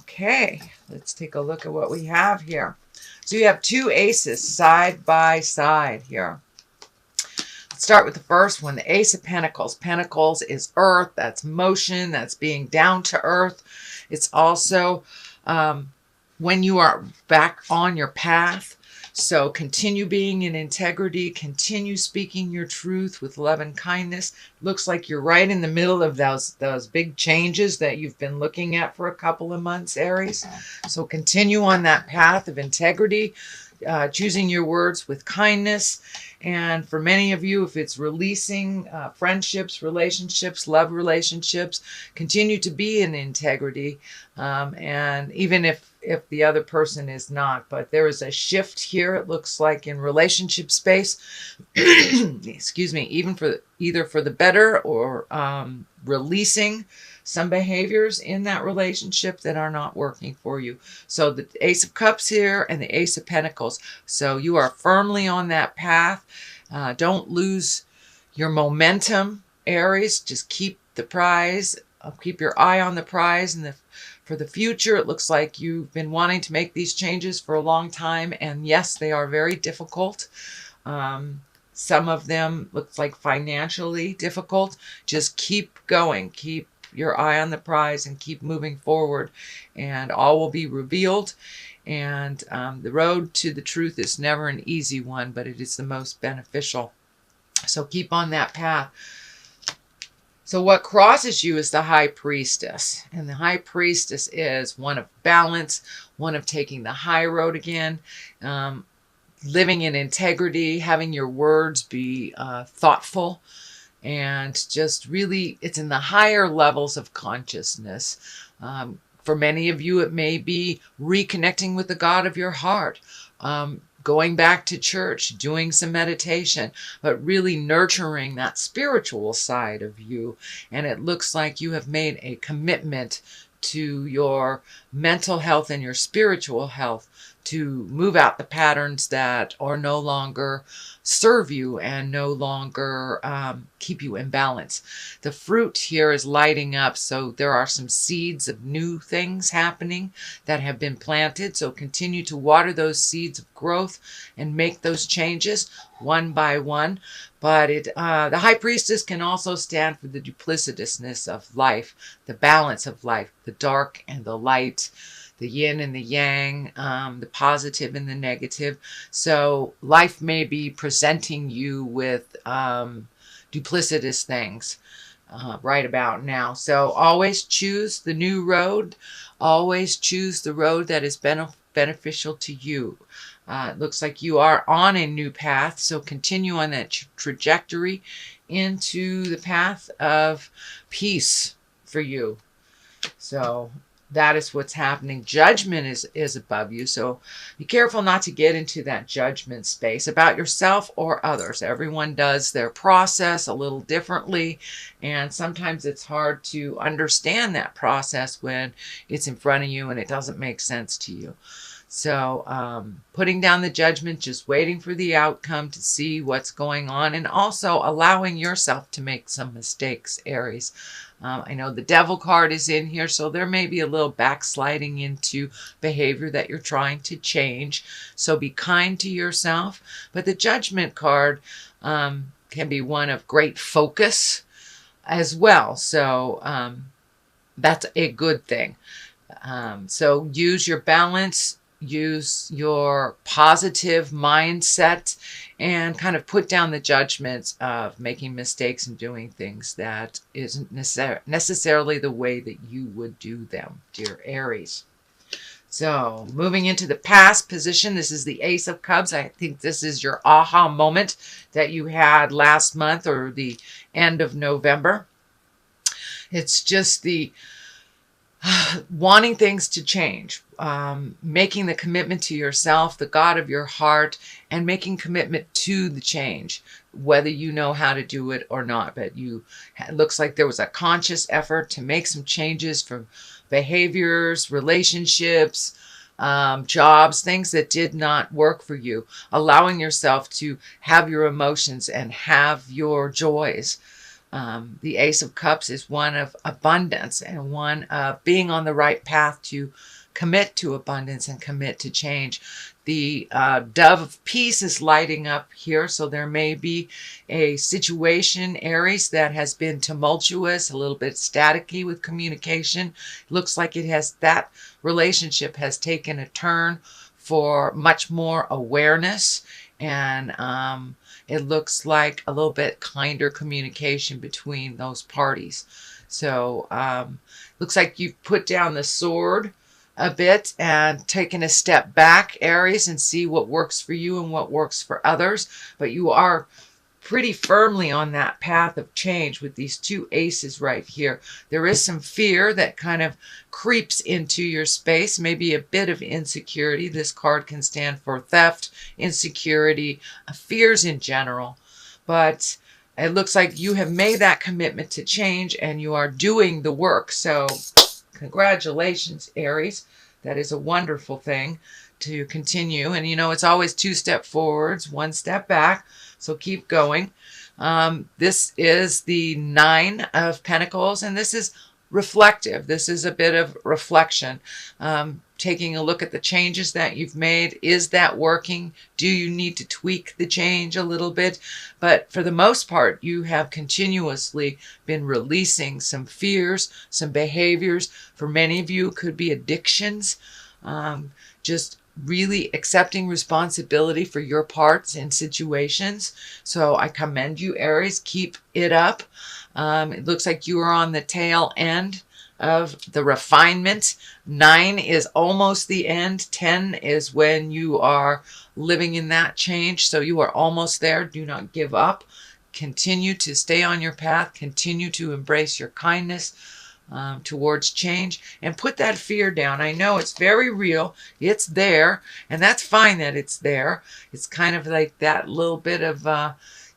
Okay, let's take a look at what we have here. So you have two aces side by side here. Let's start with the first one, the Ace of Pentacles. Pentacles is earth, that's motion, that's being down to earth. It's also when you are back on your path. So continue being in integrity, continue speaking your truth with love and kindness. Looks like you're right in the middle of those big changes that you've been looking at for a couple of months, Aries. So continue on that path of integrity, choosing your words with kindness. And for many of you, if it's releasing friendships, relationships, love relationships, continue to be in integrity. And even if the other person is not, but there is a shift here, it looks like, in relationship space, excuse me, either for the better or releasing some behaviors in that relationship that are not working for you. So the Ace of Cups here and the Ace of Pentacles. So you are firmly on that path. Don't lose your momentum, Aries. Just keep the prize. Keep your eye on the prize. And for the future, it looks like you've been wanting to make these changes for a long time. And yes, they are very difficult. Some of them looks like financially difficult. Just keep going. Keep your eye on the prize and keep moving forward, and all will be revealed. And the road to the truth is never an easy one, but it is the most beneficial. So keep on that path. So what crosses you is the High Priestess. And the High Priestess is one of balance, one of taking the high road again, living in integrity, having your words be thoughtful, and just really, it's in the higher levels of consciousness. For many of you, it may be reconnecting with the God of your heart, going back to church, doing some meditation, but really nurturing that spiritual side of you. And it looks like you have made a commitment to your mental health and your spiritual health to move out the patterns that are no longer serve you and no longer keep you in balance. The fruit here is lighting up, so there are some seeds of new things happening that have been planted. So continue to water those seeds of growth and make those changes one by one. But the High Priestess can also stand for the duplicitousness of life, the balance of life, the dark and the light, the yin and the yang, the positive and the negative. So life may be presenting you with duplicitous things right about now. So always choose the new road. Always choose the road that is beneficial to you. It looks like you are on a new path, so continue on that trajectory into the path of peace for you. So that is what's happening. Judgment is above you, so be careful not to get into that judgment space about yourself or others. Everyone does their process a little differently, and sometimes it's hard to understand that process when it's in front of you and it doesn't make sense to you. So putting down the judgment, just waiting for the outcome to see what's going on, and also allowing yourself to make some mistakes, Aries. I know the Devil card is in here, so there may be a little backsliding into behavior that you're trying to change. So be kind to yourself. But the Judgment card can be one of great focus as well. So that's a good thing. So use your balance. Use your positive mindset and kind of put down the judgments of making mistakes and doing things that isn't necessarily the way that you would do them, dear Aries. So moving into the past position, this is the Ace of Cups. I think this is your aha moment that you had last month or the end of November. It's just the wanting things to change, making the commitment to yourself, the God of your heart, and making commitment to the change, whether you know how to do it or not. But it looks like there was a conscious effort to make some changes from behaviors, relationships, jobs, things that did not work for you, allowing yourself to have your emotions and have your joys The Ace of Cups is one of abundance and one of being on the right path to commit to abundance and commit to change. The Dove of Peace is lighting up here, so there may be a situation, Aries, that has been tumultuous, a little bit staticky with communication. Looks like that relationship has taken a turn for much more awareness, and it looks like a little bit kinder communication between those parties. So looks like you've put down the sword a bit and taken a step back, Aries, and see what works for you and what works for others. But you are pretty firmly on that path of change with these two aces right here. There is some fear that kind of creeps into your space, maybe a bit of insecurity. This card can stand for theft, insecurity, fears in general. But it looks like you have made that commitment to change and you are doing the work. So congratulations, Aries. That is a wonderful thing to continue. And it's always 2 steps forwards, 1 step back. So keep going. This is the 9 of Pentacles, and this is reflective. This is a bit of reflection. Taking a look at the changes that you've made. Is that working? Do you need to tweak the change a little bit? But for the most part, you have continuously been releasing some fears, some behaviors. For many of you, it could be addictions. Just really accepting responsibility for your parts in situations. So I commend you, Aries. Keep it up. It looks like you are on the tail end of the refinement. 9 is almost the end. 10 is when you are living in that change. So you are almost there. Do not give up. Continue to stay on your path. Continue to embrace your kindness towards change, and put that fear down. I know it's very real. It's there, and that's fine that it's there. It's kind of like that little bit of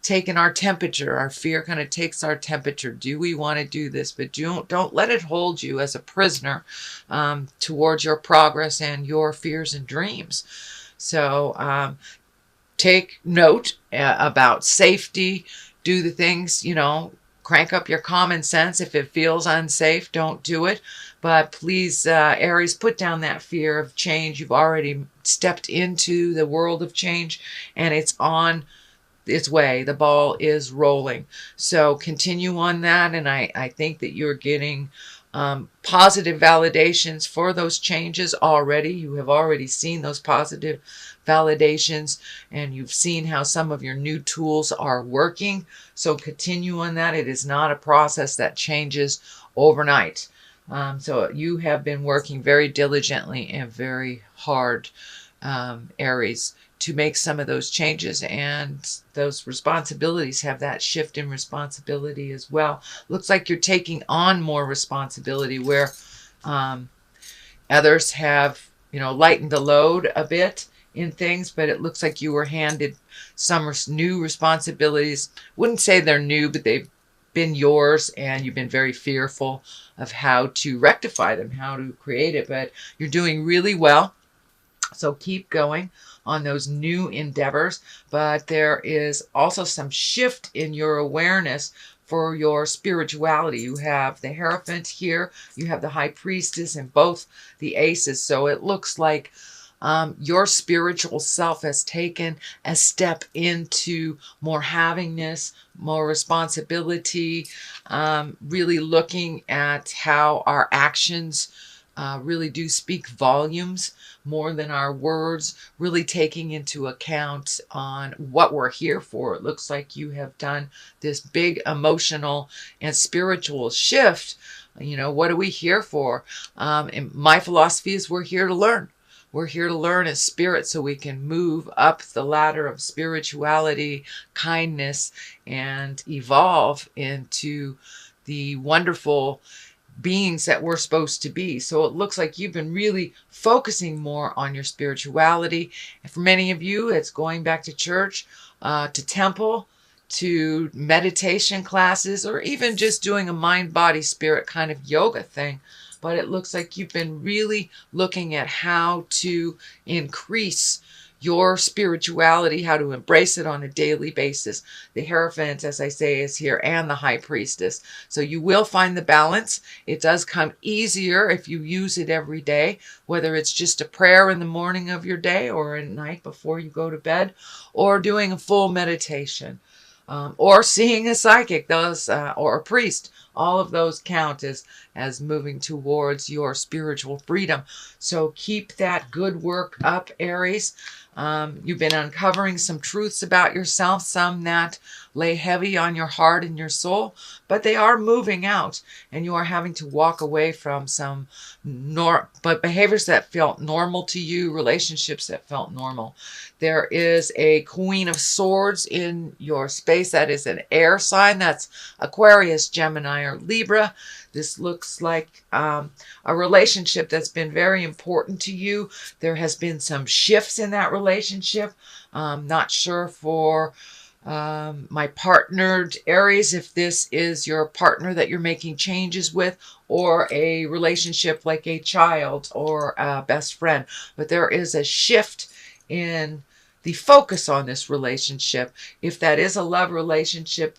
taking our temperature. Our fear kind of takes our temperature. Do we want to do this? But don't let it hold you as a prisoner towards your progress and your fears and dreams. So take note about safety. Do the things, crank up your common sense. If it feels unsafe, don't do it. But please, Aries, put down that fear of change. You've already stepped into the world of change, and it's on its way. The ball is rolling. So continue on that, and I think that you're getting positive validations for those changes already. You have already seen those positive validations, and you've seen how some of your new tools are working. So continue on that. It is not a process that changes overnight. So you have been working very diligently and very hard, Aries, to make some of those changes, and those responsibilities have that shift in responsibility as well. Looks like you're taking on more responsibility where others have, lightened the load a bit in things, but it looks like you were handed some new responsibilities. Wouldn't say they're new, but they've been yours, and you've been very fearful of how to rectify them, how to create it, but you're doing really well. So keep going on those new endeavors. But there is also some shift in your awareness for your spirituality. You have the Hierophant here, you have the High Priestess, and both the aces. So it looks like your spiritual self has taken a step into more havingness, more responsibility, really looking at how our actions really do speak volumes more than our words, really taking into account on what we're here for. It looks like you have done this big emotional and spiritual shift. What are we here for? And my philosophy is we're here to learn. We're here to learn as spirit so we can move up the ladder of spirituality, kindness, and evolve into the wonderful beings that we're supposed to be. So it looks like you've been really focusing more on your spirituality. And for many of you, it's going back to church, to temple, to meditation classes, or even just doing a mind, body, spirit kind of yoga thing. But it looks like you've been really looking at how to increase your spirituality, how to embrace it on a daily basis. The Hierophant, as I say, is here, and the High Priestess. So you will find the balance. It does come easier if you use it every day, whether it's just a prayer in the morning of your day or at night before you go to bed, or doing a full meditation, or seeing a psychic, or a priest. All of those count as moving towards your spiritual freedom. So keep that good work up, Aries. You've been uncovering some truths about yourself, some that lay heavy on your heart and your soul, but they are moving out, and you are having to walk away from some behaviors that felt normal to you, relationships that felt normal. There is a Queen of Swords in your space. That is an air sign. That's Aquarius, Gemini, or Libra. This looks like a relationship that's been very important to you. There has been some shifts in that relationship. Not sure for my partnered Aries if this is your partner that you're making changes with, or a relationship like a child or a best friend. But there is a shift in the focus on this relationship. If that is a love relationship,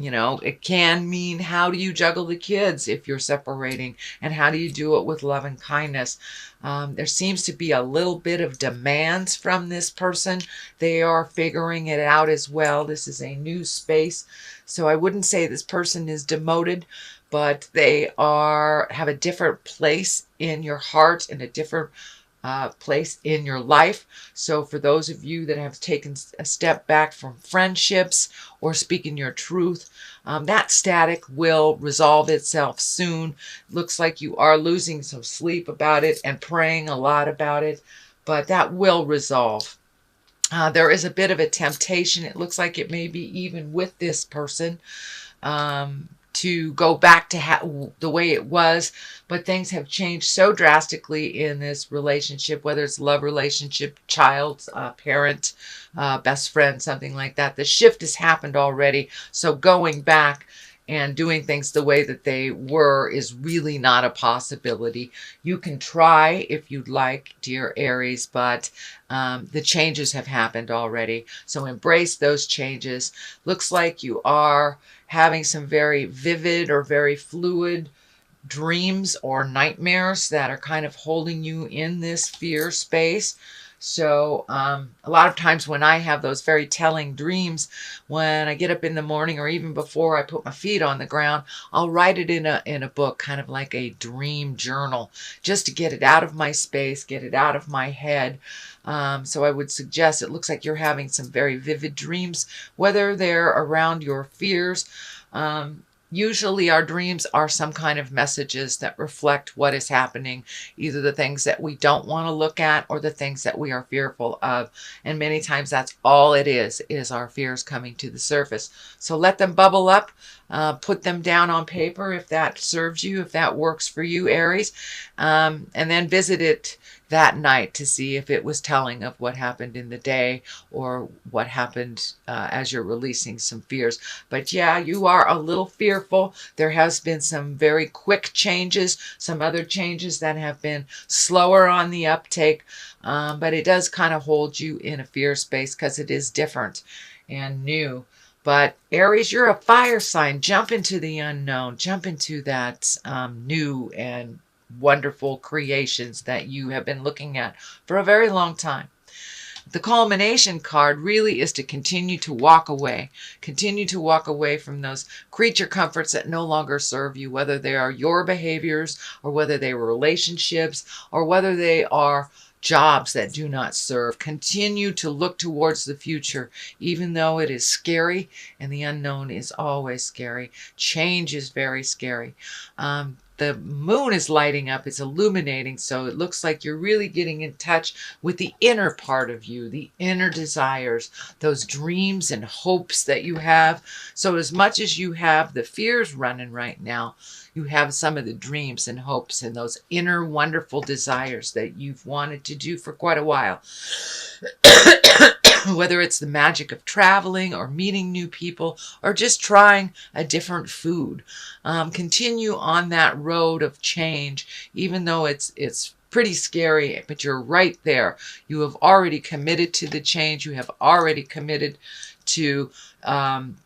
it can mean, how do you juggle the kids if you're separating, and how do you do it with love and kindness? There seems to be a little bit of demands from this person. They are figuring it out as well. This is a new space, so I wouldn't say this person is demoted, but they have a different place in your heart and a different place in your life. So for those of you that have taken a step back from friendships or speaking your truth, that static will resolve itself soon. Looks like you are losing some sleep about it and praying a lot about it, but that will resolve. There is a bit of a temptation. It looks like it may be even with this person, to go back to the way it was, but things have changed so drastically in this relationship, whether it's love relationship, child, parent, best friend, something like that. The shift has happened already, so going back and doing things the way that they were is really not a possibility. You can try if you'd like, dear Aries, but the changes have happened already. So embrace those changes. Looks like you are having some very vivid or very fluid dreams or nightmares that are kind of holding you in this fear space. So a lot of times when I have those very telling dreams, when I get up in the morning or even before I put my feet on the ground, I'll write it in a book, kind of like a dream journal, just to get it out of my space, get it out of my head. So I would suggest, it looks like you're having some very vivid dreams, whether they're around your fears. Usually our dreams are some kind of messages that reflect what is happening, either the things that we don't want to look at or the things that we are fearful of. And many times that's all it is our fears coming to the surface. So let them bubble up, put them down on paper if that serves you, if that works for you, Aries, and then visit it that night to see if it was telling of what happened in the day or what happened as you're releasing some fears. But yeah, you are a little fearful. There has been some very quick changes, some other changes that have been slower on the uptake, but it does kind of hold you in a fear space because it is different and new. But Aries, you're a fire sign. Jump into the unknown. Jump into that new and wonderful creations that you have been looking at for a very long time. The culmination card really is to continue to walk away. Continue to walk away from those creature comforts that no longer serve you, whether they are your behaviors or whether they were relationships or whether they are jobs that do not serve. Continue to look towards the future, even though it is scary, and the unknown is always scary. Change is very scary. The moon is lighting up, it's illuminating, so it looks like you're really getting in touch with the inner part of you, the inner desires, those dreams and hopes that you have. So as much as you have the fears running right now, you have some of the dreams and hopes and those inner wonderful desires that you've wanted to do for quite a while. Whether it's the magic of traveling or meeting new people or just trying a different food. Continue on that road of change, even though it's pretty scary, but you're right there. You have already committed to the change. You have already committed to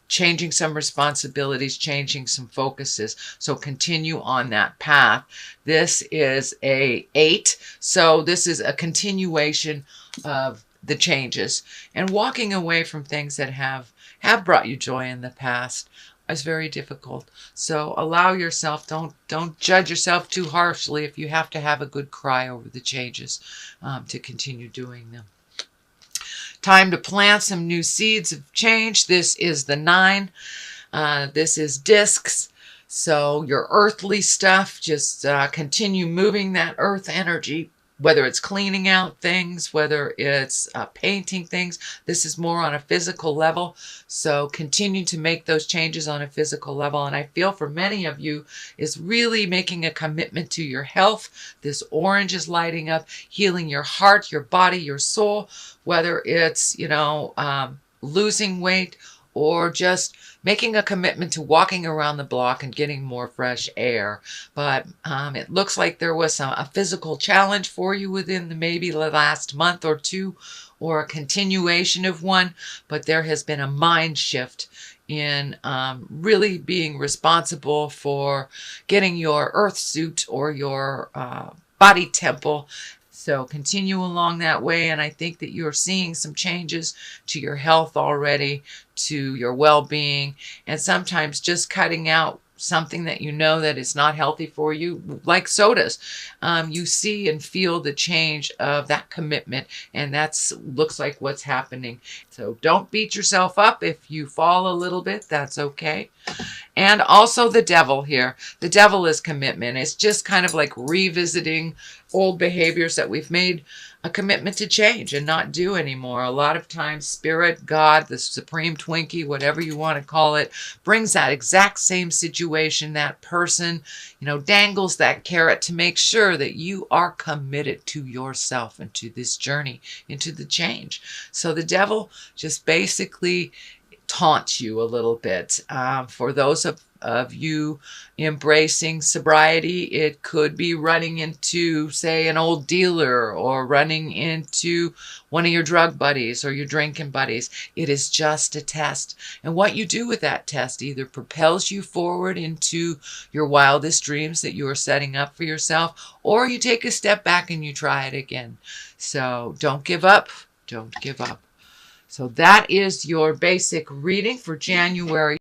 changing some responsibilities, changing some focuses. So continue on that path. This is a 8. So this is a continuation of the changes and walking away from things that have brought you joy in the past is very difficult. So allow yourself, don't judge yourself too harshly if you have to have a good cry over the changes to continue doing them. Time to plant some new seeds of change. This is the 9. This is discs. So your earthly stuff, just continue moving that earth energy, whether it's cleaning out things, whether it's painting things. This is more on a physical level. So continue to make those changes on a physical level. And I feel for many of you is really making a commitment to your health. This orange is lighting up, healing your heart, your body, your soul, whether it's, losing weight or just making a commitment to walking around the block and getting more fresh air. But it looks like there was a physical challenge for you within maybe the last month or two, or a continuation of one, but there has been a mind shift in really being responsible for getting your earth suit or your body temple. So continue along that way, and I think that you're seeing some changes to your health already, to your well-being, and sometimes just cutting out something that you know that is not healthy for you, like sodas. You see and feel the change of that commitment, and that's looks like what's happening. So don't beat yourself up if you fall a little bit. That's okay. And also the devil here. The devil is commitment. It's just kind of like revisiting old behaviors that we've made a commitment to change and not do anymore. A lot of times Spirit, God, the Supreme Twinkie, whatever you want to call it, brings that exact same situation, that person, dangles that carrot to make sure that you are committed to yourself and to this journey, into the change. So the devil just basically taunts you a little bit. For those of you embracing sobriety, it could be running into, say, an old dealer, or running into one of your drug buddies or your drinking buddies. It is just a test. And what you do with that test either propels you forward into your wildest dreams that you are setting up for yourself, or you take a step back and you try it again. So don't give up. Don't give up. So that is your basic reading for January